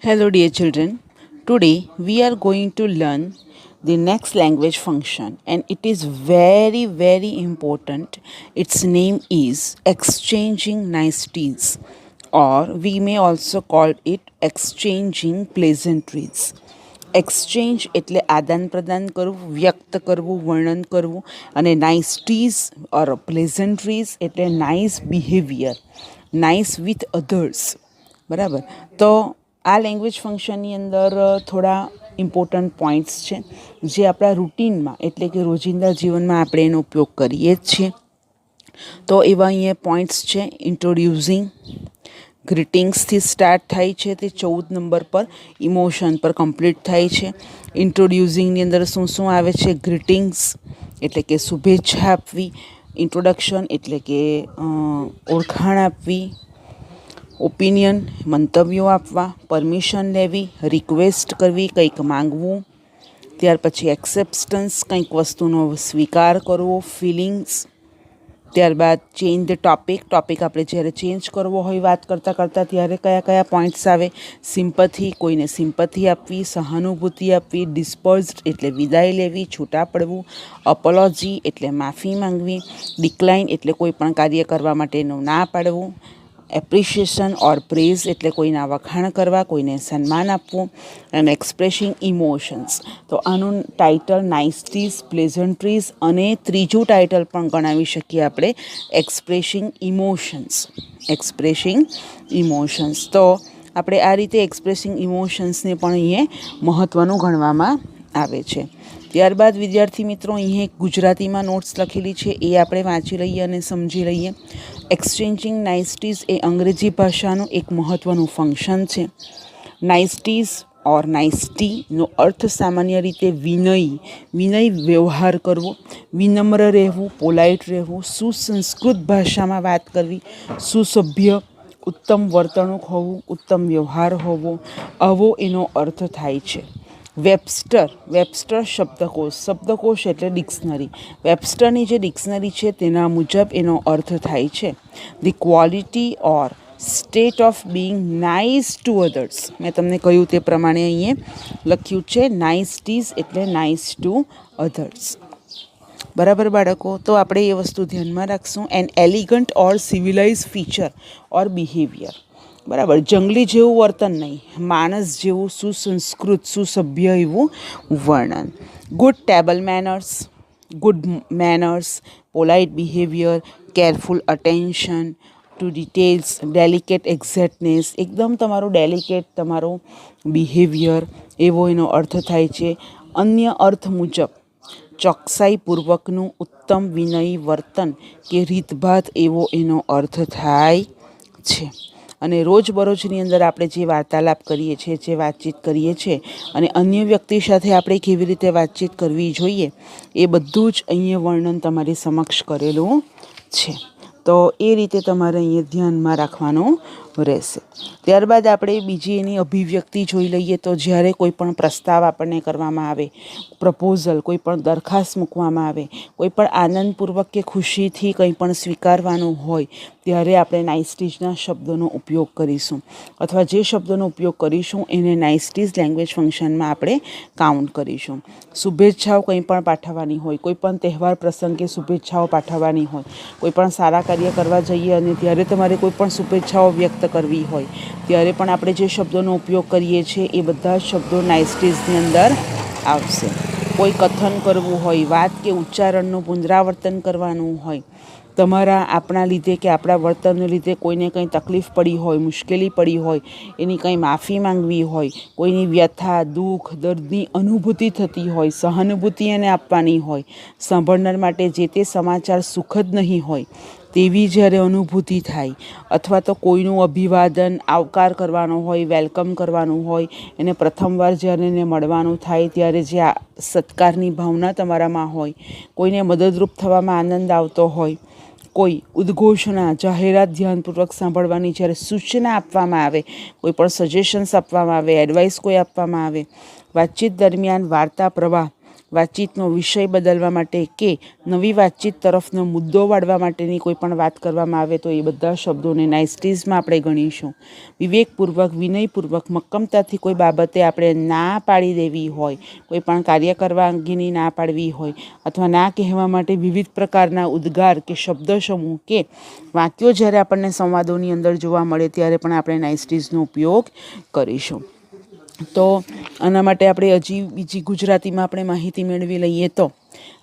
Hello, dear children. Today we are going to learn the next language function, and it is very, very important. Its name is exchanging niceties, or we may also call it exchanging pleasantries. Exchange એટલે આદાન પ્રદાન કરવું, વ્યક્ત કરવું, વર્ણન કરવું, અને નાઇસટીઝ ઓર પ્લેઝન્ટ્રીઝ એટલે nice behaviour, nice with others. બરાબર. તો આ લેંગ્વેજ ફંક્શનની અંદર થોડા ઇમ્પોર્ટન્ટ પોઈન્ટ્સ છે જે આપણા રૂટીનમાં એટલે કે રોજિંદા જીવનમાં આપણે એનો ઉપયોગ કરીએ જ છીએ. તો એવા અહીંયા પોઈન્ટ્સ છે. ઇન્ટ્રોડ્યુસિંગ, ગ્રીટિંગ્સથી સ્ટાર્ટ થાય છે, તે 14 નંબર પર ઇમોશન પર કમ્પ્લીટ થાય છે. ઇન્ટ્રોડ્યુસિંગની અંદર શું શું આવે છે? ગ્રીટિંગ્સ એટલે કે શુભેચ્છા આપવી, ઇન્ટ્રોડક્શન એટલે કે ઓળખાણ આપવી, ઓપિનિયન મંતવ્યો આપવા, પરમિશન લેવી, રિક્વેસ્ટ કરવી, કંઈક માંગવું, ત્યાર પછી એક્સેપ્ટન્સ કંઈક વસ્તુનો સ્વીકાર કરવો, ફિલિંગ્સ, ત્યારબાદ ચેન્જ ધ ટોપિક આપણે જ્યારે ચેન્જ કરવો હોય વાત કરતાં કરતાં ત્યારે કયા કયા પોઈન્ટ્સ આવે? સિમ્પથી, કોઈને સિમ્પથી આપવી, સહાનુભૂતિ આપવી, ડિસ્પર્સ્ડ એટલે વિદાય લેવી, છૂટા પડવું, અપોલોજી એટલે માફી માંગવી, ડિક્લાઇન એટલે કોઈ પણ કાર્ય કરવા માટેનું ના પાડવું, એપ્રિશિએશન ઓર પ્રેઝ એટલે કોઈના વખાણ કરવા, કોઈને સન્માન આપવું, અને એક્સપ્રેસિંગ ઇમોશન્સ. તો આનું ટાઇટલ નાઇસટીઝ, પ્લેઝન્ટ્રીઝ, અને ત્રીજું ટાઇટલ પણ ગણાવી શકીએ આપણે એક્સપ્રેસિંગ ઇમોશન્સ. Expressing emotions. તો આપણે આ રીતે એક્સપ્રેસિંગ ઇમોશન્સને પણ અહીંયા મહત્ત્વનું ગણવામાં આવે છે. ત્યારબાદ વિદ્યાર્થી મિત્રો અહીંયા એક ગુજરાતીમાં નોટ્સ લખેલી છે, એ આપણે વાંચી લઈએ અને સમજી લઈએ. એક્સચેન્જિંગ નાઇસટીઝ એ અંગ્રેજી ભાષાનું એક મહત્ત્વનું ફંક્શન છે. નાઇસટીઝ ઓર નાઇસટીનો અર્થ સામાન્ય રીતે વિનય વ્યવહાર કરવો, વિનમ્ર રહેવું, પોલાઇટ રહેવું, સુસંસ્કૃત ભાષામાં વાત કરવી, સુસભ્ય, ઉત્તમ વર્તણૂક હોવું, ઉત્તમ વ્યવહાર હોવો, આવો એનો અર્થ થાય છે. વેબસ્ટર શબ્દકોશ એટલે ડિક્શનરી. વેબસ્ટરની જે ડિક્શનરી છે તેના મુજબ એનો અર્થ થાય છે the quality or state of being nice to others. મેં તમને કહ્યું તે પ્રમાણે અહીંયા લખ્યું છે નાઇસટીઝ એટલે નાઇસ ટુ અધર્સ. બરાબર બાળકો? તો આપણે એ વસ્તુ ધ્યાનમાં રાખશું. એન એલિગન્ટ ઓર સિવિલાઇઝ ફીચર ઓર બિહેવિયર. બરાબર. જંગલી જેવું વર્તન નહીં, માણસ જેવું સુસંસ્કૃત, સુસભ્ય એવું વર્ણન. Good manners, polite behaviour, careful attention two details, delicate exactness, એકદમ તમારું ડેલિકેટ તમારું બિહેવિયર, એવો એનો અર્થ થાય છે. અન્ય અર્થ મુજબ ચોકસાઈપૂર્વકનું ઉત્તમ વિનય વર્તન કે રીતભાત એવો એનો અર્થ થાય છે. અને રોજબરોજની અંદર આપણે જે વાર્તાલાપ કરીએ છીએ, જે વાતચીત કરીએ છીએ, અને અન્ય વ્યક્તિ સાથે આપણે કેવી રીતે વાતચીત કરવી જોઈએ, એ બધું જ અહીંયા વર્ણન તમારી સમક્ષ કરેલું છે. તો એ રીતે તમારે અહીંયા ધ્યાનમાં રાખવાનું રહેશે. ત્યારબાદ આપણે બીજી એની અભિવ્યક્તિ જોઈ લઈએ. તો જ્યારે કોઈ પણ પ્રસ્તાવ આપણને કરવામાં આવે, પ્રપોઝલ, કોઈ પણ દરખાસ્ત મૂકવામાં આવે, કોઈ પણ આનંદપૂર્વક કે ખુશીથી કંઈ પણ સ્વીકારવાનું હોય, ત્યારે આપણે નાઇસટીઝના શબ્દોનો ઉપયોગ કરીશું, અથવા જે શબ્દોનો ઉપયોગ કરીશું એને નાઇસટીઝ લેંગ્વેજ ફંક્શનમાં આપણે કાઉન્ટ કરીશું. શુભેચ્છાઓ કંઈ પણ પાઠવવાની હોય, કોઈ પણ તહેવાર પ્રસંગે શુભેચ્છાઓ પાઠવવાની હોય, કોઈ પણ સારા કાર્ય કરવા જઈએ અને ત્યારે તમારે કોઈ પણ શુભેચ્છાઓ વ્યક્ત કરવી હોય, ત્યારે પણ આપણે જે શબ્દોનો ઉપયોગ કરીએ છીએ એ બધા શબ્દો નાઇસટીઝની અંદર આવશે. કોઈ કથન કરવું હોય, વાત કે ઉચ્ચારણનું પુનરાવર્તન કરવાનું હોય, તમારા આપણા લીધે કે આપણા વર્તનને લીધે કોઈને કંઈ તકલીફ પડી હોય, મુશ્કેલી પડી હોય, એની કંઈ માફી માંગવી હોય, કોઈની વ્યથા, દુઃખ, દર્દની અનુભૂતિ થતી હોય, સહાનુભૂતિ એને આપવાની હોય, સાંભળનાર માટે જે તે સમાચાર સુખદ નહીં હોય તેવી જ્યારે અનુભૂતિ થાય, અથવા તો કોઈનું અભિવાદન, આવકાર કરવાનો હોય, વેલકમ કરવાનું હોય, એને પ્રથમવાર જ્યારે એને મળવાનું થાય ત્યારે જે સત્કારની ભાવના તમારામાં હોય, કોઈને મદદરૂપ થવામાં આનંદ આવતો હોય, કોઈ ઉદ્ઘોષણા, જાહેરાત ધ્યાનપૂર્વક સાંભળવાની જ્યારે સૂચના આપવામાં આવે, કોઈ પણ સજેશન્સ આપવામાં આવે, એડવાઇસ કોઈ આપવામાં આવે, વાતચીત દરમિયાન વાર્તા પ્રવાહ વાતચીતનો વિષય બદલવા માટે કે નવી વાતચીત તરફનો મુદ્દો વાળવા માટેની કોઈ પણ વાત કરવામાં આવે તો એ બધા શબ્દોને નાઇસ્ટીઝમાં આપણે ગણીશું. વિવેકપૂર્વક, વિનયપૂર્વક, મક્કમતાથી કોઈ બાબતે આપણે ના પાડી દેવી હોય, કોઈ પણ કાર્ય કરવા અંગેની ના પાડવી હોય અથવા ના કહેવા માટે વિવિધ પ્રકારના ઉદ્ગાર કે શબ્દ સમૂહ કે વાક્યો જ્યારે આપણને સંવાદોની અંદર જોવા મળે ત્યારે પણ આપણે નાઇસ્ટીઝનો ઉપયોગ કરીશું. તો આના માટે આપણે હજી બીજી ગુજરાતીમાં આપણે માહિતી મેળવી લઈએ તો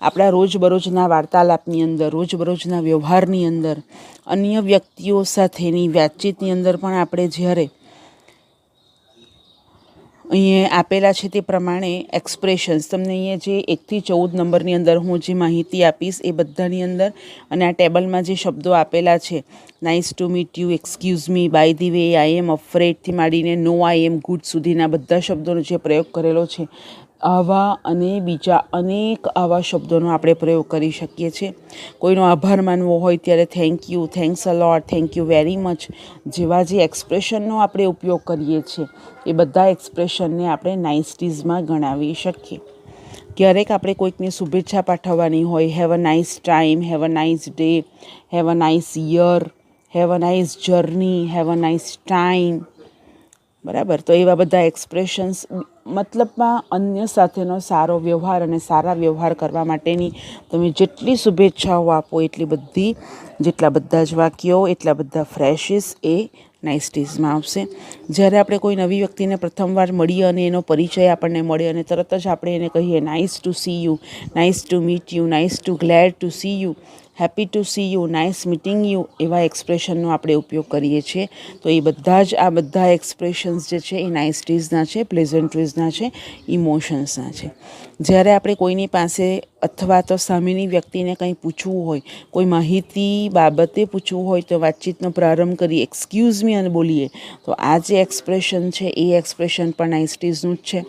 આપણા રોજબરોજના વાર્તાલાપની અંદર, રોજબરોજના વ્યવહારની અંદર, અન્ય વ્યક્તિઓ સાથેની વાતચીતની અંદર પણ આપણે જ્યારે અહીંયા આપેલા છે તે પ્રમાણે એક્સપ્રેશન્સ તમને અહીંયા જે 1 થી 14 નંબરની અંદર હું જે માહિતી આપીશ એ બધાની અંદર અને આ ટેબલમાં જે શબ્દો આપેલા છે nice to meet you, excuse me, by the way, I am અફ્રેડથી માંડીને નો આઈ એમ ગુડ સુધીના બધા શબ્દોનો જે પ્રયોગ કરેલો છે આવા અને બીજા અનેક આવા શબ્દોનો આપણે પ્રયોગ કરી શકીએ છીએ. કોઈનો આભાર માનવો હોય ત્યારે thank you, thanks a lot, thank you very much જેવા જે એક્સપ્રેશનનો આપણે ઉપયોગ કરીએ છીએ એ બધા એક્સપ્રેશનને આપણે નાઇસ્ટીઝમાં ગણાવી શકીએ. ક્યારેક આપણે કોઈકને શુભેચ્છા પાઠવવાની હોય, have a nice time, have a nice day, have a nice year, have a nice journey, have a nice time, બરાબર. તો એવા બધા એક્સપ્રેશન્સ મતલબમાં અન્ય સાથેનો સારો વ્યવહાર અને સારા વ્યવહાર કરવા માટેની તમે જેટલી શુભેચ્છાઓ આપો એટલી બધી, જેટલા બધા જ વાક્યો, એટલા બધા ફ્રેશિસ એ નાઇસ્ટીઝમાં આવશે. જ્યારે આપણે કોઈ નવી વ્યક્તિને પ્રથમવાર મળીએ અને એનો પરિચય આપણને મળે અને તરત જ આપણે એને કહીએ nice to see you, nice to meet you, nice to glad to see you, happy to see you, nice meeting you, એવા એક્સપ્રેશનનો આપણે ઉપયોગ કરીએ છીએ. તો એ બધા જ આ બધા એક્સપ્રેશન્સ જે છે એ નાઇસ્ટીઝના છે, પ્લેઝન્ટ્રીઝના છે, ઇમોશન્સના છે. જ્યારે આપણે કોઈની પાસે અથવા તો સામેની વ્યક્તિને કંઈ પૂછવું હોય, કોઈ માહિતી બાબતે પૂછવું હોય તો વાતચીતનો પ્રારંભ કરી એક્સક્યુઝ મી અને બોલીએ તો આ જે એક્સપ્રેશન છે એ એક્સપ્રેશન પણ નાઇસ્ટીઝનું જ છે.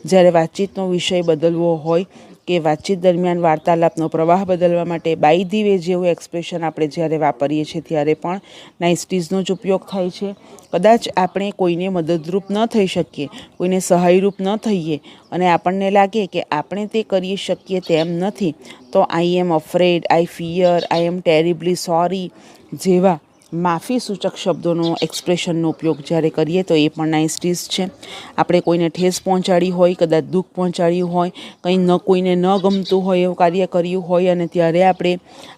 જ્યારે વાતચીતનો વિષય બદલવો હોય કે વાતચીત દરમિયાન વાર્તાલાપનો પ્રવાહ બદલવા માટે બાય ધી વે જેવું એક્સપ્રેશન આપણે જ્યારે વાપરીએ છીએ ત્યારે પણ નાઇસ્ટીઝનો જ ઉપયોગ થાય છે. કદાચ આપણે કોઈને મદદરૂપ ન થઈ શકીએ, કોઈને સહાયરૂપ ન થઈએ અને આપણને લાગે કે આપણે તે કરી શકીએ તેમ નથી તો આઈ am afraid, I fear, I M ટેરિબલી sorry જેવા માફી સૂચક શબ્દોનો એક્સપ્રેશનનો ઉપયોગ જ્યારે કરીએ તો એ પણ નાઇસ્ટીઝ છે. આપણે કોઈને ઠેસ પહોંચાડી હોય, કદાચ દુઃખ પહોંચાડ્યું હોય, કંઈ ન કોઈને ન ગમતું હોય એવું કાર્ય કર્યું હોય અને ત્યારે આપણે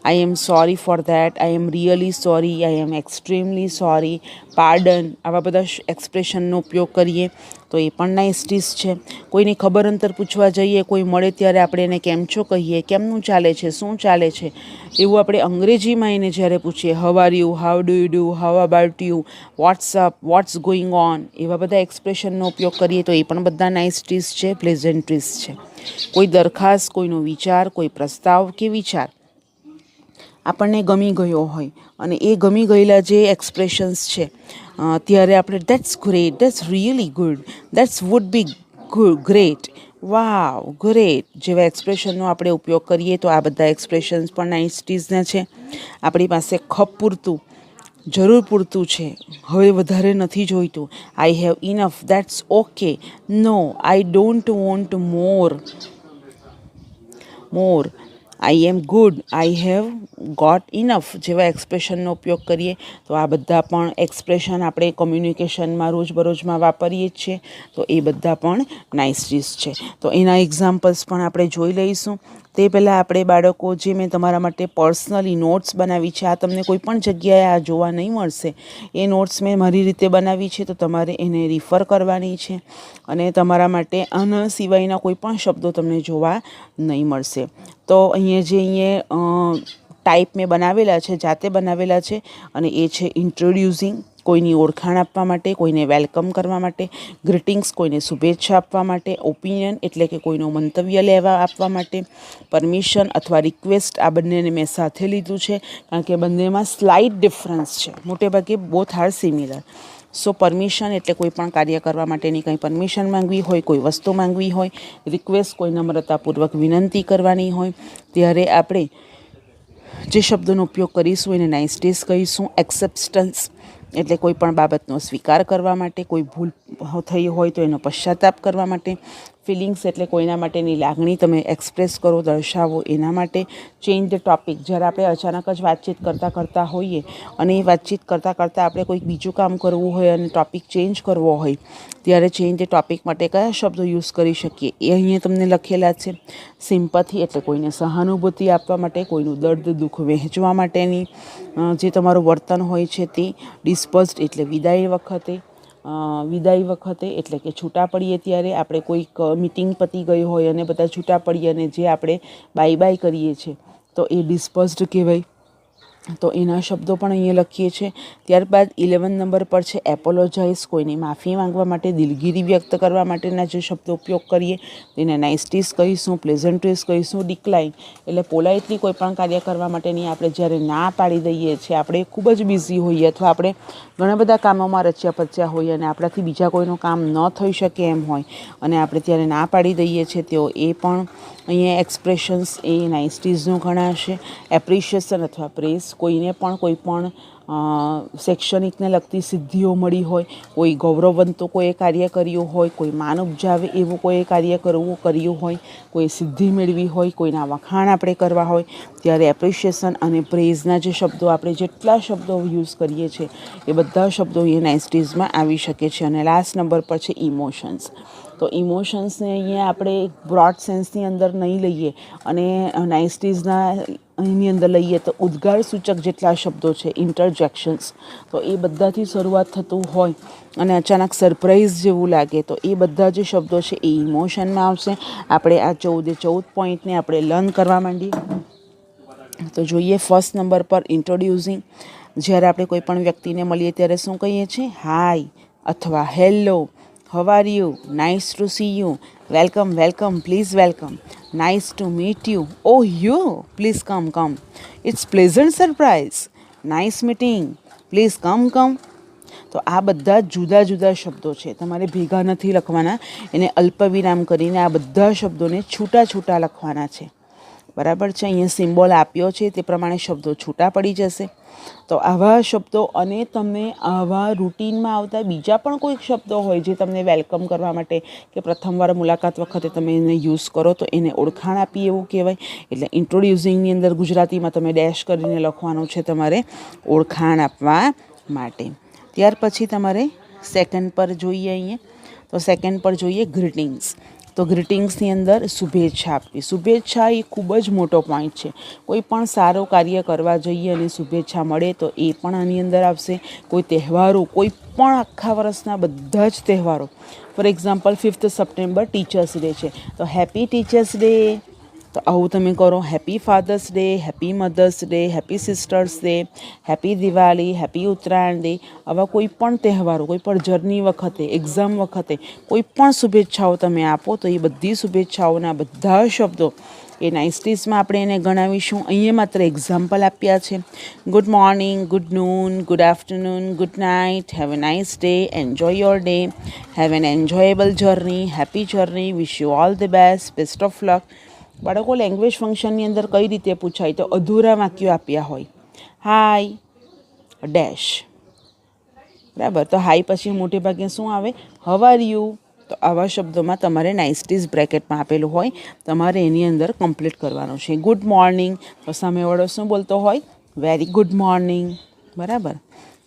I am sorry for that, I am really sorry, I am extremely sorry, pardon આવા બધા એક્સપ્રેશનનો ઉપયોગ કરીએ તો એ પણ નાઇસ્ટીઝ છે. કોઈની ખબર અંતર પૂછવા જઈએ, કોઈ મળે ત્યારે આપણે એને કેમ છો કહીએ, કેમનું ચાલે છે, શું ચાલે છે, એવું આપણે અંગ્રેજીમાં એને જ્યારે પૂછીએ how are you, how do you do, how about you, what's up, what's going on, એવા બધા એક્સપ્રેશનનો ઉપયોગ કરીએ તો એ પણ બધા નાઇસ્ટીઝ છે, પ્લેઝન્ટ્રીઝ છે. કોઈ દરખાસ્ત, કોઈનો વિચાર, કોઈ પ્રસ્તાવ કે વિચાર આપણને ગમી ગયો હોય અને એ ગમી ગયેલા જે એક્સપ્રેશન્સ છે ત્યારે આપણે that's great, that's really good, that's would be great, wow, great જેવા એક્સપ્રેશનનો આપણે ઉપયોગ કરીએ તો આ બધા એક્સપ્રેશન્સ પણ નાઇસ્ટીઝના છે. આપણી પાસે ખપ પૂરતું, જરૂર પૂરતું છે, હવે વધારે નથી જોઈતું, I have enough, that's okay, no I don't want more, I am good, I have got enough જેવા એક્સપ્રેશનનો ઉપયોગ કરીએ તો આ બધા પણ એક્સપ્રેશન આપણે કોમ્યુનિકેશનમાં રોજબરોજમાં વાપરીએ જ છીએ તો એ બધા પણ નાઇસ્ટીઝ છે. તો એના એક્ઝામ્પલ્સ પણ આપણે જોઈ લઈશું. તે પહેલાં આપણે બાળકો, જે મેં તમારા માટે પર્સનલી નોટ્સ બનાવી છે, આ તમને કોઈ પણ જગ્યાએ આ જોવા નહીં મળશે, એ નોટ્સ મેં મારી રીતે બનાવી છે તો તમારે એને રિફર કરવાની છે અને તમારા માટે આના સિવાયના કોઈ પણ શબ્દો તમને જોવા નહીં મળશે. તો અહીંયા ટાઈપ મેં બનાવેલા છે, જાતે બનાવેલા છે અને એ છે ઇન્ટ્રોડ્યુસિંગ, કોઈની ઓળખાણ આપવા માટે, કોઈને વેલકમ કરવા માટે, ગ્રીટિંગ્સ, કોઈને શુભેચ્છા આપવા માટે, ઓપિનિયન એટલે કે કોઈનો મંતવ્ય લેવા આપવા માટે, પરમિશન અથવા રિક્વેસ્ટ, આ બંનેને મેં સાથે લીધું છે કારણ કે બંનેમાં સ્લાઇટ ડિફરન્સ છે, મોટે ભાગે both are similar. So permission એટલે કોઈ પણ કાર્ય કરવા માટેની કંઈ પરમિશન માંગવી હોય, કોઈ વસ્તુ માંગવી હોય, રિક્વેસ્ટ કોઈ નમ્રતાપૂર્વક વિનંતી કરવાની હોય ત્યારે આપણે જે શબ્દોનો ઉપયોગ કરીશું એને નાઇસ્ટીઝ કહીશું. એક્સેપ્ટન્સ એટલે કોઈ પણ બાબતનો સ્વીકાર કરવા માટે, કોઈ ભૂલ થઈ હોય તો એનો પશ્ચાતાપ કરવા માટે. ફિલિંગ્સ એટલે કોઈના માટેની લાગણી તમે એક્સપ્રેસ કરો, દર્શાવો, એના માટે. ચેન્જ ધ ટોપિક, જ્યારે આપણે અચાનક જ વાતચીત કરતા હોઈએ અને એ વાતચીત કરતાં આપણે કોઈક બીજું કામ કરવું હોય અને ટોપિક ચેન્જ કરવો હોય, ત્યારે ચેન્જ ધ ટોપિક માટે કયા શબ્દો યુઝ કરી શકીએ એ અહીંયા તમને લખેલા છે. સિમ્પથી એટલે કોઈને સહાનુભૂતિ આપવા માટે, કોઈનું દર્દ દુઃખ વહેંચવા માટેની જે તમારું વર્તન હોય છે તે. ડિસ્પર્સ્ડ એટલે વિદાય વખતે એટલે કે છૂટા પડીએ ત્યારે, આપણે કોઈક મીટિંગ પતી ગઈ હોય અને બધા છૂટા પડીએ અને જે આપણે બાય કરીએ છીએ તો એ ડિસ્પર્સ્ડ કહેવાય. તો એના શબ્દો પણ અહીંયા લખીએ છીએ. ત્યારબાદ 11 નંબર પર છે એપોલોજાઇઝ, કોઈની માફી માંગવા માટે, દિલગીરી વ્યક્ત કરવા માટેના જે શબ્દો ઉપયોગ કરીએ તેને નાઇસ્ટીઝ કહીશું, પ્લેઝન્ટ્રીઝ કહીશું. ડિક્લાઇન એટલે પોલાઇટલી કોઈ પણ કાર્ય કરવા માટેની આપણે જ્યારે ના પાડી દઈએ છીએ, આપણે ખૂબ જ બિઝી હોઈએ અથવા આપણે ઘણા બધા કામોમાં રચ્યા પચ્યા હોઈએ અને આપણાથી બીજા કોઈનું કામ ન થઈ શકે એમ હોય અને આપણે ત્યારે ના પાડી દઈએ છીએ, તો એ પણ અહીંયા એક્સપ્રેશન્સ એ નાઇસ્ટીઝનું ગણાશે. એપ્રિશિએશન અથવા પ્રેઝ, કોઈને પણ કોઈ પણ શૈક્ષણિકને લગતી સિદ્ધિઓ મળી હોય, કોઈ ગૌરવવંતો કોઈએ કાર્ય કર્યું હોય, કોઈ માન ઉપજાવે એવું કોઈ કાર્ય કર્યું હોય, કોઈ સિદ્ધિ મેળવી હોય, કોઈના વખાણ આપણે કરવા હોય, ત્યારે એપ્રિશિએશન અને પ્રેઝના જે શબ્દો, આપણે જેટલા શબ્દો યુઝ કરીએ છીએ એ બધા શબ્દો એ નાઇસ્ટીઝમાં આવી શકે છે. અને લાસ્ટ નંબર પર છે ઇમોશન્સ. તો ઇમોશન્સને અહીંયા આપણે એક બ્રોડ સેન્સની અંદર નહીં લઈએ અને નાઇસ્ટીઝના એની અંદર લઈએ તો ઉદ્ગાર સૂચક જેટલા શબ્દો છે, ઇન્ટરજેક્શન્સ, તો એ બધાથી શરૂઆત થતું હોય અને અચાનક સરપ્રાઇઝ જેવું લાગે તો એ બધા જે શબ્દો છે એ ઇમોશનમાં આવશે. આપણે આ 14 પોઈન્ટને આપણે લર્ન કરવા માંડીએ. તો જોઈએ ફર્સ્ટ નંબર પર ઇન્ટ્રોડ્યુસિંગ. જ્યારે આપણે કોઈ પણ વ્યક્તિને મળીએ ત્યારે શું કહીએ છીએ? હાય અથવા hello, how are you, nice to see you, welcome, please welcome, nice to meet you, oh you, please come, it's pleasant surprise, nice meeting, please come. તો આ બધા જુદા જુદા શબ્દો છે, તમારે ભેગા નથી લખવાના, એને અલ્પવિરામ કરીને આ બધા શબ્દોને છૂટા લખવાના છે. બરાબર છે? અહીંયા સિમ્બોલ આપ્યો છે તે પ્રમાણે શબ્દો છૂટા પડી જશે. તો આવા શબ્દો અને તમે આવા રૂટીનમાં આવતા બીજા પણ કોઈક શબ્દો હોય જે તમને વેલકમ કરવા માટે કે પ્રથમવાર મુલાકાત વખતે તમે એને યુઝ કરો તો એને ઓળખાણ આપી એવું કહેવાય. એટલે ઇન્ટ્રોડ્યુસિંગની અંદર ગુજરાતીમાં તમે ડેશ કરીને લખવાનું છે તમારે ઓળખાણ આપવા માટે. ત્યાર પછી તમારે સેકન્ડ પર જોઈએ અહીંયા. તો સેકન્ડ પર જોઈએ ગ્રીટિંગ્સ. તો ગ્રીટિંગ્સની અંદર શુભેચ્છા આપવી. શુભેચ્છા એ ખૂબ જ મોટો પોઈન્ટ છે. કોઈ પણ સારું કાર્ય કરવા જઈએ અને શુભેચ્છા મળે તો એ પણ આની અંદર આવશે. કોઈ તહેવારો, કોઈ પણ આખા વર્ષના બધા જ તહેવારો, for example 5th September teachers day છે તો હેપી ટીચર્સ ડે, તો આવું તમે કરો. Happy fathers day, happy mothers day, happy sisters day, happy Diwali, happy Uttarayan day. આવા કોઈ પણ તહેવારો, કોઈ પણ જર્ની વખતે, એક્ઝામ વખતે કોઈ પણ શુભેચ્છાઓ તમે આપો તો એ બધી શુભેચ્છાઓના બધા શબ્દો એ નાઇસ્ટીઝમાં આપણે એને ગણાવીશું. અહીંયા માત્ર એક્ઝામ્પલ આપ્યા છે. Good morning, good noon, good afternoon, good night, have a nice day, enjoy your day, have an enjoyable journey, happy journey, wish you all the best of luck. બાળકો, લેંગ્વેજ ફંક્શનની અંદર કઈ રીતે પૂછાય તો અધૂરા વાક્યો આપ્યા હોય. હાય ડેશ, બરાબર. તો હાય પછી મોટે ભાગે શું આવે? How are you. તો આવા શબ્દોમાં તમારે નાઇસ્ટીઝ બ્રેકેટમાં આપેલું હોય, તમારે એની અંદર કમ્પ્લીટ કરવાનું છે. ગુડ મોર્નિંગ, તો સામેવાળો શું બોલતો હોય? વેરી ગુડ મોર્નિંગ, બરાબર.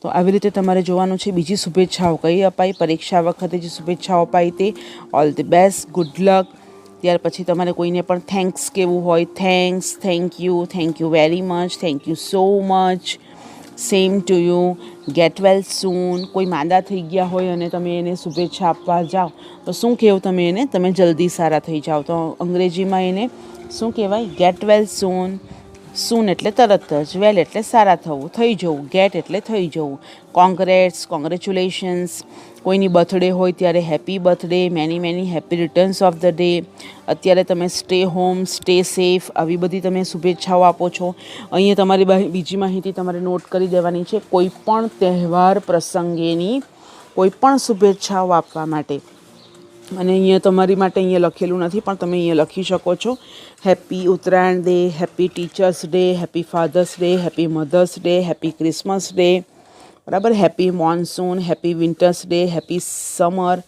તો આવી રીતે તમારે જોવાનું છે. બીજી શુભેચ્છાઓ કઈ અપાય? પરીક્ષા વખતે જે શુભેચ્છાઓ અપાય તે all the best, good luck. ત્યાર પછી તમારે કોઈને પણ થેન્ક્સ કહેવું હોય, thanks, thank you very much, thank you so much, same to you, get well soon. કોઈ માંદા થઈ ગયા હોય અને તમે એને શુભેચ્છા આપવા જાઓ તો શું કહેવું તમે એને? તમે જલ્દી સારા થઈ જાઓ. તો અંગ્રેજીમાં એને શું કહેવાય? ગેટ વેલ સૂન. સૂન એટલે તરત જ, વેલ એટલે સારા થવું, થઈ જવું, ગેટ એટલે થઈ જવું. Congrats, congratulations. કોઈની બર્થડે હોય ત્યારે happy birthday, many happy returns of the day. અત્યારે તમે સ્ટે હોમ, સ્ટે સેફ, આવી બધી તમે શુભેચ્છાઓ આપો છો. અહીંયા તમારી બીજી માહિતી તમારે નોટ કરી દેવાની છે. કોઈ પણ તહેવાર પ્રસંગેની કોઈ પણ શુભેચ્છાઓ આપવા માટે, અને અહીંયા તમારી માટે અહીંયા લખેલું નથી પણ તમે અહીંયા લખી શકો છો. Happy Uttarayan day, happy teachers day, happy fathers day, happy mothers day, happy Christmas day, બરાબર. Happy monsoon, happy winters day, happy summer,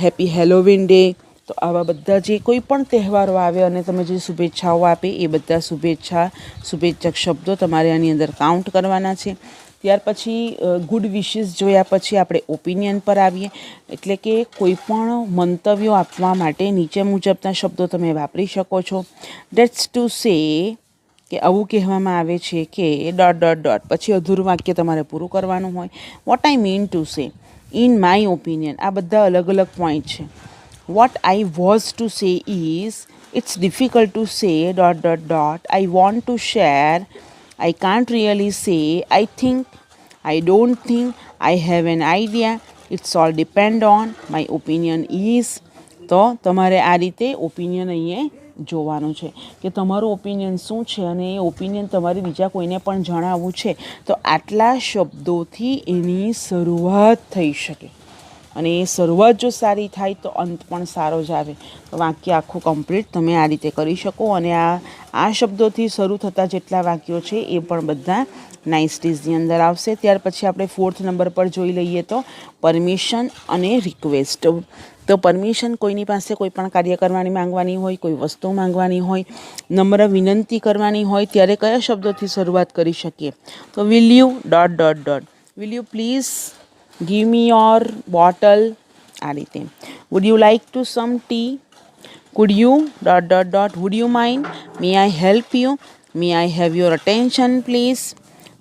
happy Halloween day. તો આવા બધા જે કોઈ પણ તહેવારો આવે અને તમે જે શુભેચ્છાઓ આપે એ બધા શુભેચ્છક શબ્દો તમારે આની અંદર કાઉન્ટ કરવાના છે. ત્યાર પછી ગુડ વિશિસ જોયા પછી આપણે ઓપિનિયન પર આવીએ. એટલે કે કોઈ પણ મંતવ્યો આપવા માટે નીચે મુજબના શબ્દો તમે વાપરી શકો છો. ડેટ્સ ટુ સે કે આવું કહેવામાં આવે છે કે ... પછી અધૂરું વાક્ય તમારે પૂરું કરવાનું હોય. What I mean to say, in my opinion, આ બધા અલગ અલગ પોઈન્ટ છે. What I was to say is, it's difficult to say ... I want to share, I can't really say, I think, I don't think, I have an idea, it's all depend on, my opinion is. તો તમારે આ રીતે opinion અહીંયા જોવાનું છે કે તમારું opinion શું છે અને એ ઓપિનિયન તમારે બીજા કોઈને પણ જણાવવું છે તો આટલા શબ્દોથી એની શરૂઆત થઈ શકે. અને એ શરૂઆત જો સારી થાય તો અંત પણ સારો જ આવે. તો વાક્ય આખું કમ્પ્લીટ તમે આ રીતે કરી શકો. અને આ શબ્દોથી શરૂ થતા જેટલા વાક્યો છે એ પણ બધા નાઇસ્ટીઝની અંદર આવશે. ત્યાર પછી આપણે 4th નંબર પર જોઈ લઈએ તો પરમિશન અને રિક્વેસ્ટ. તો પરમિશન કોઈની પાસે કોઈ પણ કાર્ય કરવાની માંગવાની હોય, કોઈ વસ્તુ માંગવાની હોય, નમ્ર વિનંતી કરવાની હોય ત્યારે કયા શબ્દોથી શરૂઆત કરી શકીએ? તો will you ... will you please give me your bottle, આ રીતે. would you like to some tea, could you ... would you mind, may I help you, may I have your attention please.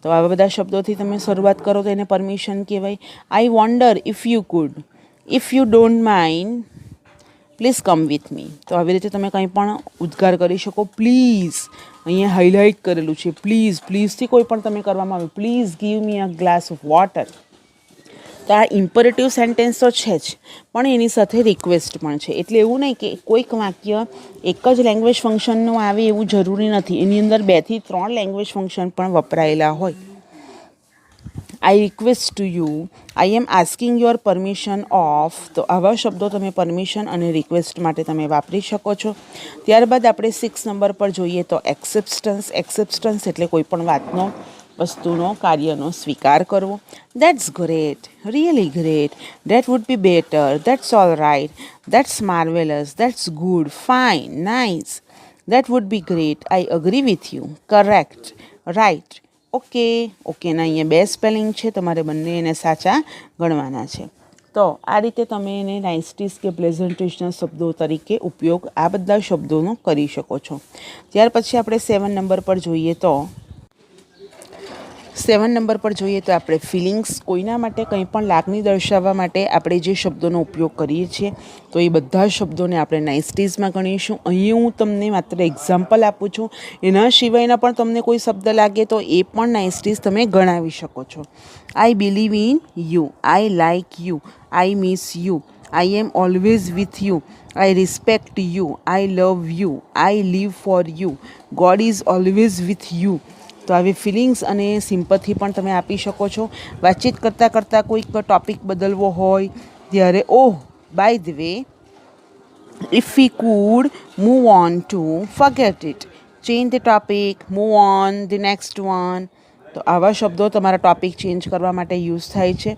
તો આવા બધા શબ્દોથી તમે શરૂઆત કરો તો એને પરમિશન કહેવાય. I wonder if you could, if you don't mind, please come with me. તો આવી રીતે તમે કંઈ પણ ઉદ્ગાર કરી શકો. પ્લીઝ અહીંયા હાઇલાઇટ કરેલું છે, પ્લીઝ. પ્લીઝથી કોઈ પણ તમે કરવામાં આવે, please give me a glass of water. તો આ ઇમ્પરેટિવ સેન્ટેન્સ તો છે જ, પણ એની સાથે રિક્વેસ્ટ પણ છે. એટલે એવું નહીં કે કોઈક વાક્ય એક જ લેંગ્વેજ ફંક્શનનું આવે એવું જરૂરી નથી. એની અંદર 2 થી 3 લેંગ્વેજ ફંક્શન પણ વપરાયેલા હોય. I request to you, I am asking your permission of. તો આવા શબ્દો તમે પરમિશન અને રિક્વેસ્ટ માટે તમે વાપરી શકો છો. ત્યારબાદ આપણે 6 નંબર પર જોઈએ તો એક્સેપ્ટન્સ. એક્સેપ્ટન્સ એટલે કોઈ પણ વાતનો, વસ્તુનો, કાર્યનો સ્વીકાર કરવો. That's great, really great, that would be better, that's all right, that's marvellous, that's good, fine, nice, that would be great, I agree with you, correct, right, okay. ઓકેના અહીંયા 2 સ્પેલિંગ છે, તમારે બંને એને સાચા ગણવાના છે. તો આ રીતે તમે એને નાઇસ્ટીઝ કે પ્રેઝન્ટેશનલ શબ્દો તરીકે ઉપયોગ આ બધા શબ્દોનો કરી શકો છો. ત્યાર પછી આપણે 7 નંબર પર જોઈએ તો 7 નંબર પર જોઈએ તો આપણે ફિલિંગ્સ. કોઈના માટે કંઈ પણ લાગણી દર્શાવવા માટે આપણે જે શબ્દોનો ઉપયોગ કરીએ છીએ તો એ બધા શબ્દોને આપણે નાઇસ્ટીઝમાં ગણીશું. અહીં હું તમને માત્ર એક્ઝામ્પલ આપું છું. એના સિવાયના પણ તમને કોઈ શબ્દ લાગે તો એ પણ નાઇસ્ટીઝ તમે ગણાવી શકો છો. I believe in you, I like you, I miss you, I am always with you, I respect you, I love you, I live for you, God is always with you. તો આવી ફિલિંગ્સ અને sympathy પણ તમે આપી શકો છો. વાતચીત કરતાં કરતાં કોઈક ટૉપિક બદલવો હોય ત્યારે, oh by the way, if we could move on to forget it, change the topic, move on the next one. તો આવા શબ્દો તમારા ટોપિક ચેન્જ કરવા માટે યુઝ થાય છે.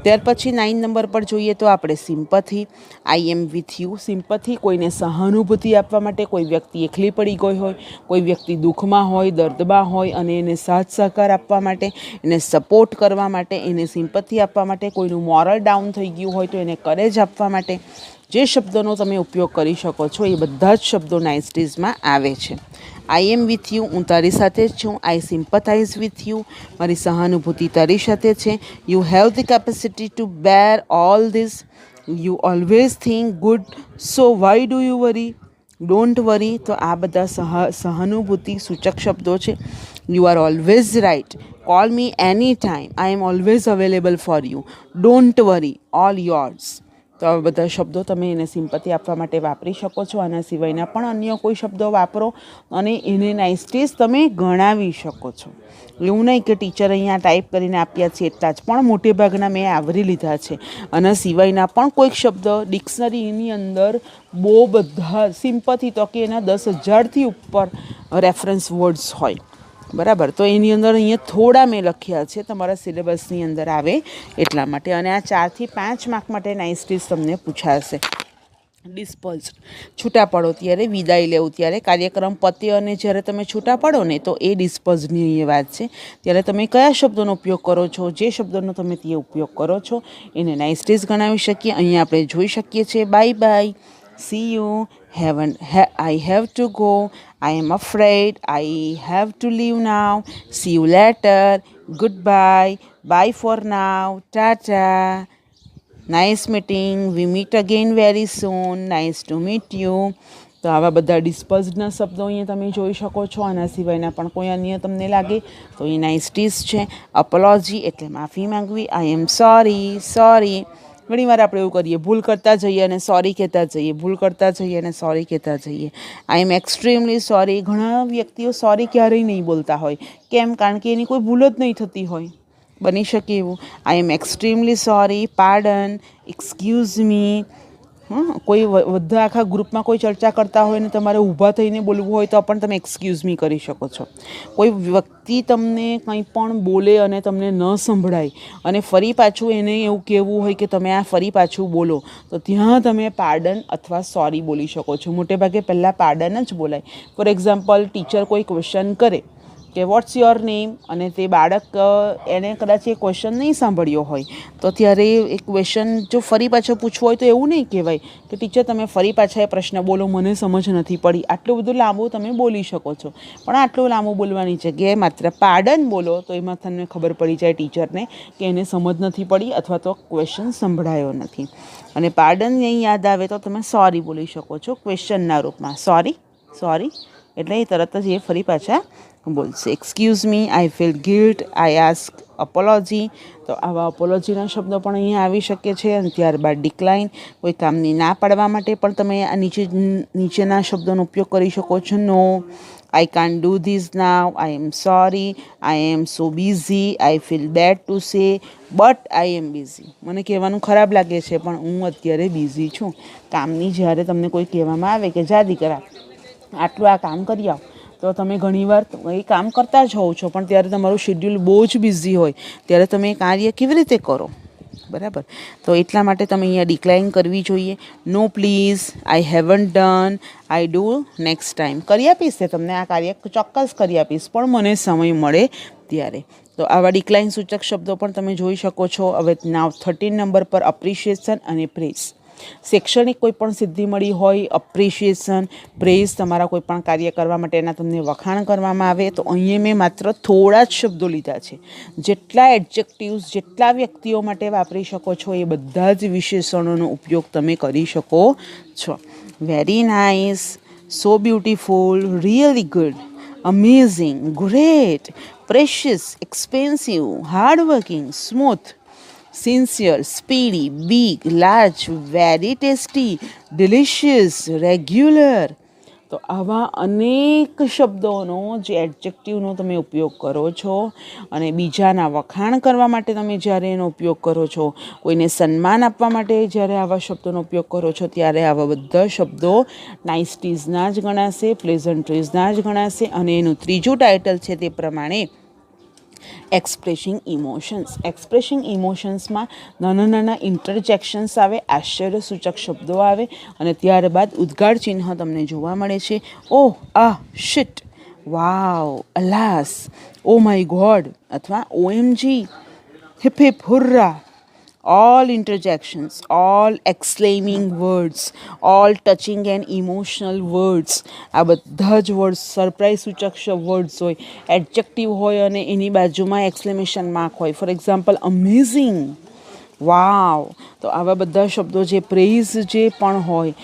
ત્યાર પછી 9 નંબર પર જોઈએ તો આપણે sympathy. I am with you. Sympathy કોઈને સહાનુભૂતિ આપવા માટે, કોઈ વ્યક્તિ એકલી પડી ગઈ હોય, કોઈ વ્યક્તિ દુઃખમાં હોય, દર્દમાં હોય અને એને સાથ સહકાર આપવા માટે, એને સપોર્ટ કરવા માટે, એને સિમ્પથી આપવા માટે, કોઈનું મોરલ ડાઉન થઈ ગયું હોય તો એને કરેજ આપવા માટે જે શબ્દોનો તમે ઉપયોગ કરી શકો છો એ બધા જ શબ્દો નાઇસ્ટીઝમાં આવે છે. આઈ એમ વિથ યુ, હું તારી સાથે જ છું. આઈ સિમ્પથાઇઝ વિથ યુ, મારી સહાનુભૂતિ તારી સાથે છે. You have the capacity to bear all this, you always think good, so why do you worry, don't worry. તો આ બધા સહાનુભૂતિ સૂચક શબ્દો છે. You are always right, call me any time, I am always available for you, don't worry, all yours. તો આવા બધા શબ્દો તમે એને સિમ્પથી આપવા માટે વાપરી શકો છો. આના સિવાયના પણ અન્ય કોઈ શબ્દો વાપરો અને એને નાઇસ્ટીઝ તમે ગણાવી શકો છો. એવું નહીં કે ટીચર અહીંયા ટાઈપ કરીને આપ્યા છે એટલા જ, પણ મોટે ભાગના મેં આવરી લીધા છે. આના સિવાયના પણ કોઈક શબ્દ ડિક્શનરીની અંદર બહુ બધા સિમ્પથી તો કે એના 10,000થી ઉપર રેફરન્સ વર્ડ્સ હોય, બરાબર. તો એની અંદર અહીંયા થોડા મેં લખ્યા છે, તમારા સિલેબસની અંદર આવે એટલા માટે. અને આ 4 થી 5 માર્ક માટે નાઇસ્ટીઝ તમને પૂછાશે. ડિસ્પર્સ, છૂટા પડો ત્યારે, વિદાય લેવું ત્યારે, કાર્યક્રમ પતે અને જ્યારે તમે છૂટા પડો ને તો એ ડિસ્પર્સની વાત છે. ત્યારે તમે કયા શબ્દોનો ઉપયોગ કરો છો? જે શબ્દોનો તમે તે ઉપયોગ કરો છો એને નાઇસટીઝ ગણાવી શકીએ. અહીંયા આપણે જોઈ શકીએ છીએ bye bye, see you, I have to go, I am afraid, I have to leave now, see you later, good bye, bye for now, tata, nice meeting, we meet again very soon, nice to meet you. તો આવા બધા ડિસ્પર્સના શબ્દો અહીંયા તમે જોઈ શકો છો. આના સિવાયના પણ કોઈ અન્ય તમને લાગે તો એ નાઇસટીઝ છે. અપોલોજી એટલે માફી માંગવી, આઈ એમ સોરી, સોરી. ઘણીવાર આપણે એવું કરીએ, ભૂલ કરતા જઈએ અને સોરી કહેતા જઈએ, ભૂલ કરતા જઈએ અને સોરી કહેતા જઈએ. આઈ એમ એક્સ્ટ્રીમલી સોરી. ઘણા વ્યક્તિઓ સોરી ક્યારેય નહીં બોલતા હોય. કેમ? કારણ કે એની કોઈ ભૂલ જ નહીં થતી હોય. બની શકે એવું. I am extremely sorry, pardon, excuse me. કોઈ બધા આખા ગ્રુપમાં કોઈ ચર્ચા કરતા હોય ને તમારે ઊભા થઈને બોલવું હોય તો પણ તમે એક્સક્યુઝ મી કરી શકો છો. કોઈ વ્યક્તિ તમને કંઈ પણ બોલે અને તમને ન સંભળાય અને ફરી પાછું એને એવું કહેવું હોય કે તમે આ ફરી પાછું બોલો તો ત્યાં તમે પાર્ડન અથવા સોરી બોલી શકો છો. મોટે ભાગે પહેલાં પાર્ડન જ બોલાય. ફોર એક્ઝામ્પલ, ટીચર કોઈ ક્વેશ્ચન કરે કે વોટ્સ યોર નેમ અને તે બાળક એને કદાચ એ ક્વેશ્ચન નહીં સાંભળ્યો હોય તો ત્યારે એ ક્વેશ્ચન જો ફરી પાછો પૂછવો હોય તો એવું નહીં કહેવાય કે ટીચર તમે ફરી પાછા એ પ્રશ્ન બોલો, મને સમજ નથી પડી. આટલું બધું લાંબુ તમે બોલી શકો છો, પણ આટલું લાંબુ બોલવાની જગ્યાએ માત્ર પાર્ડન બોલો તો એમાં તમને ખબર પડી જાય ટીચરને કે એને સમજ નથી પડી અથવા તો ક્વેશ્ચન સંભળાયો નથી. અને પાર્ડન અહીં યાદ આવે તો તમે સોરી બોલી શકો છો ક્વેશ્ચનના રૂપમાં. સોરી, સોરી એટલે એ તરત જ એ ફરી પાછા બોલશે. Excuse me, I feel guilt, I ask apology. તો આવા અપોલોજીના શબ્દો પણ અહીંયા આવી શકે છે. અને ત્યારબાદ ડિક્લાઇન, કોઈ કામની ના પાડવા માટે પણ તમે આ નીચેના શબ્દોનો ઉપયોગ કરી શકો છો. No, I can't do this now, I am sorry, I am so busy, I feel bad to say but I am busy. મને કહેવાનું ખરાબ લાગે છે પણ હું અત્યારે બિઝી છું. કામની જ્યારે તમને કોઈ કહેવામાં આવે કે જા દીકરા આટલું આ કામ કરી આવ તો તમે ઘણીવાર એ કામ કરતા જ હોવ છો પણ ત્યારે તમારું શેડ્યુલ બહુ જ બિઝી હોય ત્યારે તમે એ કાર્ય કેવી રીતે કરો? બરાબર. તો એટલા માટે તમે અહીંયા ડિક્લાઇન કરવી જોઈએ. No please, I haven't done, I do next time. કરી આપીશ તે તમને આ કાર્ય ચોક્કસ કરી આપીશ પણ મને સમય મળે ત્યારે. તો આવા ડિક્લાઇન સૂચક શબ્દો પણ તમે જોઈ શકો છો. હવે નાવ 13 નંબર પર અપ્રિશિએશન અને પ્રેઝ. શૈક્ષણિક કોઈ પણ સિદ્ધિ મળી હોય, અપ્રિશિએશન, પ્રેઝ, તમારા કોઈ પણ કાર્ય કરવા માટેના તમને વખાણ કરવામાં આવે તો અહીંયા મેં માત્ર થોડા જ શબ્દો લીધા છે. જેટલા એડજેક્ટિવ્સ જેટલા વ્યક્તિઓ માટે વાપરી શકો છો એ બધા જ વિશેષણોનો ઉપયોગ તમે કરી શકો છો. Very nice, so beautiful, really good, amazing, great, precious, expensive, hardworking, smooth, sincere, speedy, big, large, very tasty, delicious, regular. તો આવા અનેક શબ્દોનો જે એડજેક્ટિવનો તમે ઉપયોગ કરો છો અને બીજાના વખાણ કરવા માટે તમે જ્યારે એનો ઉપયોગ કરો છો, કોઈને સન્માન આપવા માટે જ્યારે આવા શબ્દોનો ઉપયોગ કરો છો ત્યારે આવા બધા શબ્દો નાઇસટીઝના જ ગણાશે, પ્લેઝન્ટ્રીઝના જ ગણાશે. અને એનું ત્રીજું ટાઇટલ છે તે પ્રમાણે એક્સપ્રેસિંગ ઇમોશન્સ. એક્સપ્રેસિંગ ઇમોશન્સમાં નાના નાના ઇન્ટરજેક્શન્સ આવે, આશ્ચર્યસૂચક શબ્દો આવે અને ત્યારબાદ ઉદ્ગાર ચિહ્ન તમને જોવા મળે છે. Oh, ah, shit, wow, alas, oh my god અથવા OMG, hip hip hurrah. All interjections, all exclaiming words, all touching and emotional words. આ બધા જ વર્ડ્સ સરપ્રાઇઝ સૂચક વર્ડ્સ હોય, એડજેક્ટિવ હોય અને એની બાજુમાં એક્સક્લેમેશન માર્ક હોય. ફોર એક્ઝામ્પલ, અમેઝિંગ, વાવ. તો આવા બધા શબ્દો જે પ્રેઝ જે પણ હોય,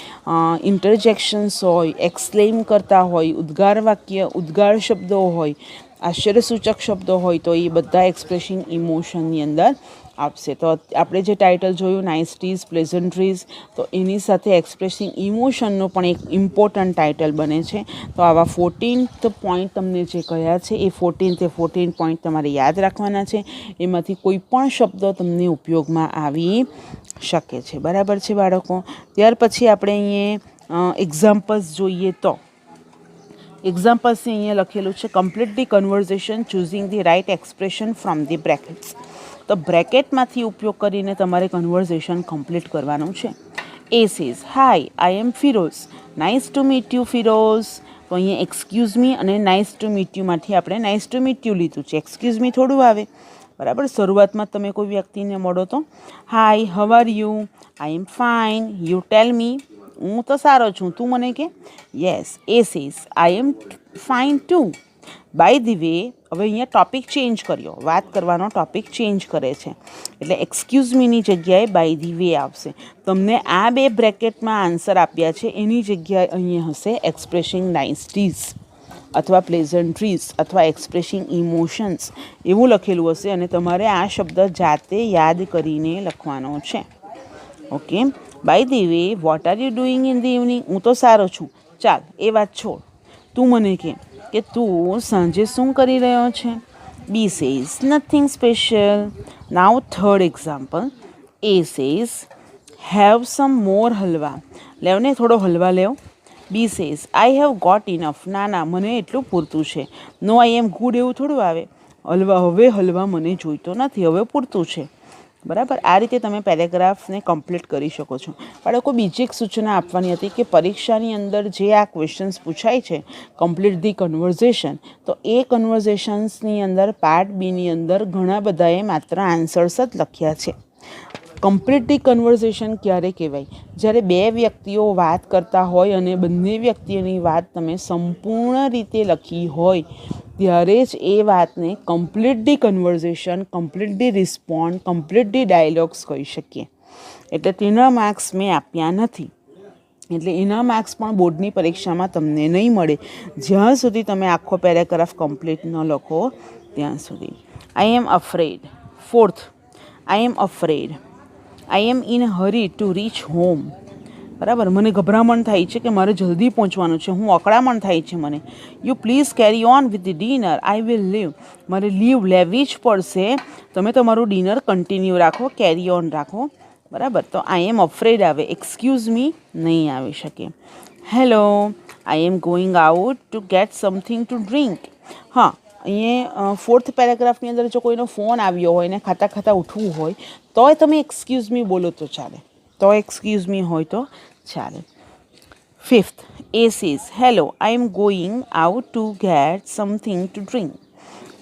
ઇન્ટરજેક્શન્સ હોય, એક્સક્લેમ કરતા હોય, ઉદ્ગાર વાક્ય, ઉદ્ગાર શબ્દો હોય, આશ્ચર્યસૂચક શબ્દો હોય તો એ બધા એક્સપ્રેસિંગ ઇમોશનની અંદર આપશે. તો આપણે જે ટાઇટલ જોયું નાઇસટીઝ, પ્લેઝન્ટ્રીઝ, તો એની સાથે એક્સપ્રેસિંગ ઇમોશનનો પણ એક ઇમ્પોર્ટન્ટ ટાઇટલ બને છે. તો આવા 14th પોઈન્ટ તમને જે કહ્યા છે એ 14 પોઈન્ટ તમારે યાદ રાખવાના છે. એમાંથી કોઈ પણ શબ્દો તમને ઉપયોગમાં આવી શકે છે. બરાબર છે બાળકો? ત્યાર પછી આપણે અહીંયા એક્ઝામ્પલ્સ જોઈએ તો એક્ઝામ્પલ્સ અહીંયા લખેલું છે complete the conversation choosing the right expression from the brackets. તો બ્રેકેટમાંથી ઉપયોગ કરીને તમારે કન્વર્ઝેશન કમ્પ્લીટ કરવાનું છે. A says, "Hi, I am Firoz. Nice to meet you, Firoz." તો અહીંયા એક્સક્યુઝ મી અને નાઇસ ટુ મીટ યુ માંથી આપણે નાઇસ ટુ મીટ યુ લીધું છે. એક્સક્યુઝ મી થોડું આવે, બરાબર. શરૂઆતમાં તમે કોઈ વ્યક્તિને મળો તો hi, how are you, I am fine, you tell me, હું તો સારો છું, તું મને કે. Yes. A says, I am fine too. By the way, હવે અહીંયા ટોપિક ચેન્જ કર્યો, વાત કરવાનો ટોપિક ચેન્જ કરે છે, એટલે એક્સક્યુઝ મીની જગ્યાએ બાય ધી વે આવશે. તમને આ બે બ્રેકેટમાં આન્સર આપ્યા છે, એની જગ્યાએ અહીંયા હશે એક્સપ્રેસિંગ નાઇસટીઝ અથવા પ્લેઝન્ટ્રીઝ અથવા એક્સપ્રેસિંગ ઇમોશન્સ એવું લખેલું હશે, અને તમારે આ શબ્દ જાતે યાદ કરીને લખવાનો છે. Okay. By the way, what are you doing in the evening, હું તો સારો છું. ચાલ એ વાત છોડ, તું મને કે તું સાંજે શું કરી રહ્યો છે. B says, nothing special. Now third example. A says, have some more halwa, લેવ ને થોડો હલવા લેવ. B says, I have got enough, ના ના મને એટલું પૂરતું છે. નો આઈ એમ ગુડ એવું થોડું આવે, હલવા મને જોઈતો નથી, હવે પૂરતું છે, બરાબર. આ રીતે તમે પેરેગ્રાફને કમ્પ્લીટ કરી શકો છો. બાળકો, બીજી એક સૂચના આપવાની હતી કે પરીક્ષાની અંદર જે આ ક્વેશ્ચન્સ પૂછાય છે, કમ્પ્લીટ ધી કન્વર્ઝેશન, તો એ કન્વર્ઝેશન્સની અંદર પાર્ટ બીની અંદર ઘણા બધાએ માત્ર આન્સર્સ જ લખ્યા છે. કમ્પ્લીટ ધી કન્વર્ઝેશન ક્યારે કહેવાય? જ્યારે બે વ્યક્તિઓ વાત કરતા હોય અને બંને વ્યક્તિઓની વાત તમે સંપૂર્ણ રીતે લખી હોય, ત્યારે જ એ વાતને complete the conversion, complete the respond, complete the dialogues કહી શકીએ. એટલે તેના માર્ક્સ મેં આપ્યા નથી, એટલે એના માર્ક્સ પણ બોર્ડની પરીક્ષામાં તમને નહીં મળે જ્યાં સુધી તમે આખો પેરેગ્રાફ કમ્પ્લીટ ન લખો ત્યાં સુધી. I am afraid. Fourth, I am afraid. I am in hurry to reach home. બરાબર, મને ગભરામણ થાય છે કે મારે જલ્દી પહોંચવાનું છે, હું અકળામણ થાય છે મને. You please carry on with the dinner, I will leave. મારે લીવ લેવી જ પડશે, તમે તમારું ડિનર કન્ટિન્યુ રાખો, કેરી ઓન રાખો, બરાબર. તો આઈ એમ અફ્રેડ આવે, એક્સક્યુઝ મી નહીં આવી શકે. Hello, I am going out to get something to drink. હા, અહીંયા ફોર્થ પેરેગ્રાફની અંદર જો કોઈનો ફોન આવ્યો હોય ને ખાતા ઉઠવું હોય તોય તમે એક્સક્યુઝ મી બોલો તો ચાલે, તો એક્સક્યુઝ મી હોય તો ચાલે. Fifth, A says, hello, I am going out to get something to drink.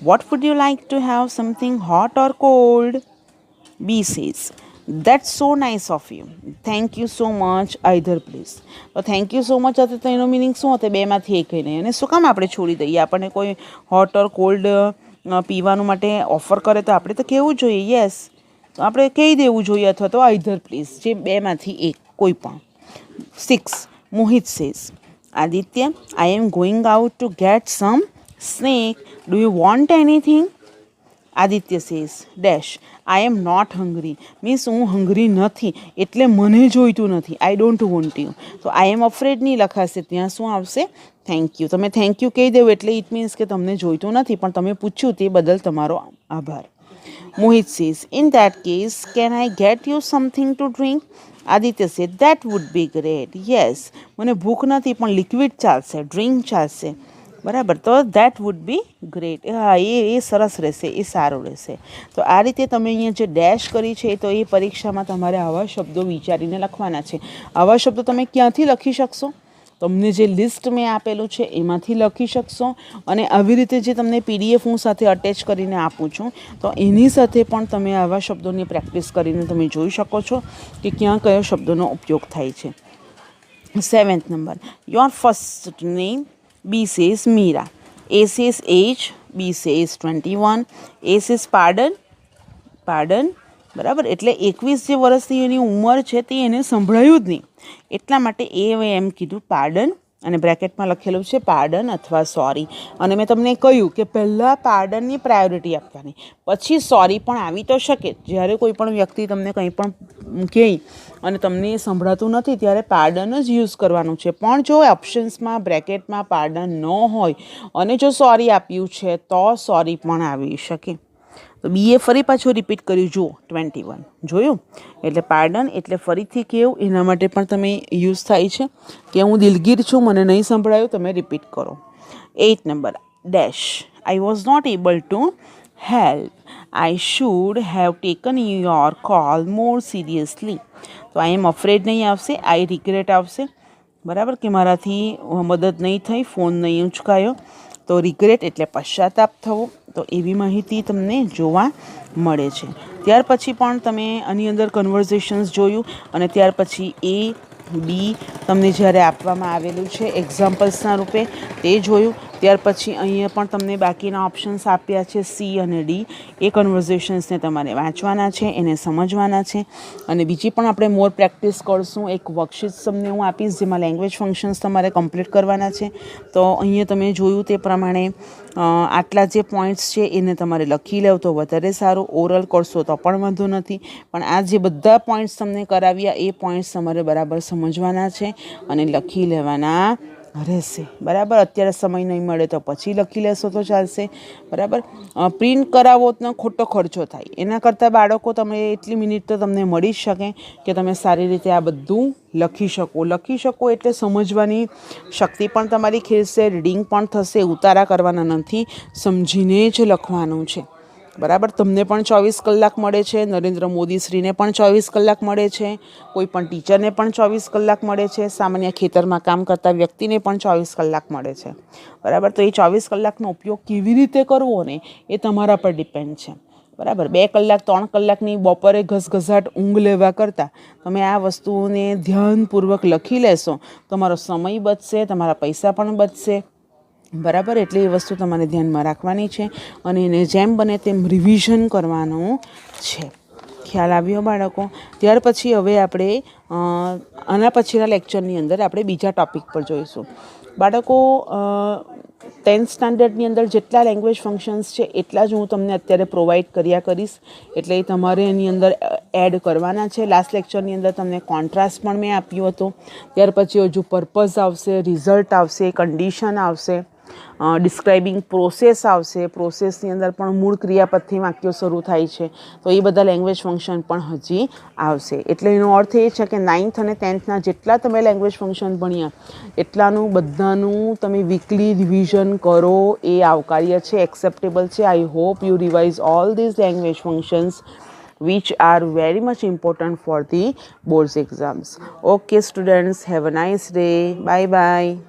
What would you like to have, something hot or cold? B says, that's so nice of you, thank you so much, either please. તો thank you so much હતો તો એનો meaning શું હતો? બેમાંથી એક નહીં. અને શું કામ આપણે છોડી દઈએ? આપણને કોઈ હોટ ઓર કોલ્ડ પીવાનું માટે ઓફર કરે તો આપણે તો કહેવું જોઈએ યસ, તો આપણે કહી દેવું જોઈએ, અથવા તો આઈધર પ્લીઝ, જે બેમાંથી એક કોઈ પણ. 6, Mohit says, Aditya, I am going out to get some snack, do you want anything? Aditya says dash, I am not hungry, means હું હંગરી નથી એટલે મને જોઈતું નથી, આઈ ડોન્ટ વોન્ટ યુ. તો આઈ એમ અફ્રેડ નહીં લખાશે, ત્યાં શું આવશે? Thank you. તમે થેન્ક યુ કહી દેવું એટલે ઇટ મીન્સ કે તમને જોઈતું નથી, પણ તમે પૂછ્યું તે બદલ તમારો આભાર. Mohit says, in that case can I get you something to drink? Aditya says, that would be great. Yes, મને ભૂખ નથી પણ લિક્વિડ ચાલશે, ડ્રિંક ચાલશે, બરાબર. તો ધેટ વુડ બી ગ્રેટ. હા, એ સરસ રહેશે, એ સારું રહેશે. તો આ રીતે તમે અહીંયા જે ડેશ કરી છે તો એ પરીક્ષામાં તમારે આવા શબ્દો વિચારીને લખવાના છે. આવા શબ્દો તમે ક્યાંથી લખી શકશો? તમને જે લિસ્ટ મેં આપેલું છે એમાંથી લખી શકશો, અને આવી રીતે જે તમને પીડીએફ હું સાથે અટેચ કરીને આપું છું તો એની સાથે પણ તમે આવા શબ્દોની પ્રેક્ટિસ કરીને તમે જોઈ શકો છો કે ક્યાં કયો શબ્દોનો ઉપયોગ થાય છે. 7th number, your first name. B says Meera. A says age. B says 21. A says pardon. Pardon. બરાબર, એટલે 21 જે વર્ષની એની ઉંમર છે તે એને સંભળાયું જ નહીં, એટલા માટે એમ કીધું પાર્ડન, અને બ્રેકેટમાં લખેલું છે પાર્ડન અથવા સોરી. અને મેં તમને કહ્યું કે પહેલાં પાર્ડનની પ્રાયોરિટી આપવાની, પછી સોરી પણ આવી તો શકે. જ્યારે કોઈ પણ વ્યક્તિ તમને કંઈ પણ કહે અને તમને સંભળાતું નથી ત્યારે પાર્ડન જ યુઝ કરવાનું છે. પણ જો ઓપ્શન્સમાં બ્રેકેટમાં પાર્ડન ન હોય અને જો સોરી આપ્યું છે તો સોરી પણ આવી શકે. તો બીએ ફરી પાછું રિપીટ કર્યું, જુઓ 21 જોયું, એટલે પાર્ડન એટલે ફરીથી કેવું એના માટે પણ તમે યુઝ થાય છે કે હું દિલગીર છું, મને નહીં સંભળાયું, તમે રિપીટ કરો. 8 number, dash, I was not able to help. I should have taken your call more seriously. તો આઈ એમ અફ્રેડ નહીં આવશે, આઈ રિગ્રેટ આવશે. બરાબર, કે મારાથી મદદ નહીં થઈ, ફોન નહીં ઉંચકાયો. તો રિગ્રેટ એટલે પશ્ચાતાપ થવો. તો એવી માહિતી તમને જોવા મળે છે. ત્યાર પછી પણ તમે આની અંદર કન્વર્ઝેશન્સ જોયું અને ત્યાર પછી એ બી તમને જ્યારે આપવામાં આવેલું છે એક્ઝામ્પલ્સના રૂપે તે જોયું. ત્યાર પછી અહીંયા પણ તમને બાકીના ઓપ્શન્સ આપ્યા છે સી અને ડી. એ કન્વર્ઝેશન્સને તમારે વાંચવાના છે, એને સમજવાના છે. અને બીજી પણ આપણે મોર પ્રેક્ટિસ કરશું. એક વર્કશીટ તમને હું આપીશ જેમાં લેંગ્વેજ ફંક્શન્સ તમારે કમ્પ્લીટ કરવાના છે. તો અહીંયા તમે જોયું તે પ્રમાણે આટલા જે પોઈન્ટ્સ છે એને તમારે લખી લેવ તો વધારે સારું. ઓરલ કરશો તો પણ વાંધો નથી, પણ આ જે બધા પોઈન્ટ્સ તમને કરાવ્યા એ પોઈન્ટ્સ તમારે બરાબર સમજવાના છે અને લખી લેવાના રહેશે. બરાબર, અત્યારે સમય નહીં મળે તો પછી લખી લેશો તો ચાલશે. બરાબર, પ્રિન્ટ કરાવો તો ખોટો ખર્ચો થાય, એના કરતાં બાળકો તમે એટલી મિનિટ તો તમને મળી જ શકે કે તમે સારી રીતે આ બધું લખી શકો એટલે સમજવાની શક્તિ પણ તમારી ખીલશે, રીડિંગ પણ થશે. ઉતારા કરવાના નથી, સમજીને જ લખવાનું છે. બરાબર, તમને પણ 24 કલાક મળે છે, નરેન્દ્ર મોદી શ્રીને પણ 24 કલાક મળે છે, કોઈ પણ ટીચરને પણ 24 કલાક મળે છે, સામાન્ય ખેતરમાં કામ કરતા વ્યક્તિને પણ 24 કલાક મળે છે. બરાબર, તો એ 24 કલાકનો ઉપયોગ કેવી રીતે કરવો ને એ તમારા પર ડિપેન્ડ છે. બરાબર, 2 કલાક 3 કલાકની બપોરે ઘસઘસાટ ઊંઘ લેવા કરતાં તમે આ વસ્તુઓને ધ્યાનપૂર્વક લખી લેશો, તમારો સમય બચશે, તમારા પૈસા પણ બચશે. બરાબર, એટલે એ વસ્તુ તમારે ધ્યાનમાં રાખવાની છે અને એને જેમ બને તેમ રિવિઝન કરવાનું છે. ખ્યાલ આવ્યો બાળકો? ત્યાર પછી હવે આપણે આના પછીના લેક્ચરની અંદર આપણે બીજા ટૉપિક પર જોઈશું. બાળકો, 10th સ્ટાન્ડર્ડની અંદર જેટલા લેંગ્વેજ ફંક્શન્સ છે એટલા જ હું તમને અત્યારે પ્રોવાઈડ કર્યા કરીશ, એટલે તમારે એની અંદર એડ કરવાના છે. લાસ્ટ લેક્ચરની અંદર તમને કોન્ટ્રાસ્ટ પણ મેં આપ્યું હતું. ત્યાર પછી હજુ પર્પઝ આવશે, રિઝલ્ટ આવશે, કન્ડિશન આવશે, ડિસ્ક્રાઇબિંગ પ્રોસેસ આવશે. પ્રોસેસની અંદર પણ મૂળ ક્રિયાપદથી વાક્યો શરૂ થાય છે, તો એ બધા લેંગ્વેજ ફંક્શન પણ હજી આવશે. એટલે એનો અર્થ એ છે કે 9th અને 10thના જેટલા તમે લેંગ્વેજ ફંક્શન ભણ્યા એટલાનું બધાનું તમે વીકલી રિવિઝન કરો એ આવકાર્ય છે, એક્સેપ્ટેબલ છે. I hope you revise all these language functions which are very much important for the boards exams. Okay students, have a nice day. Bye bye.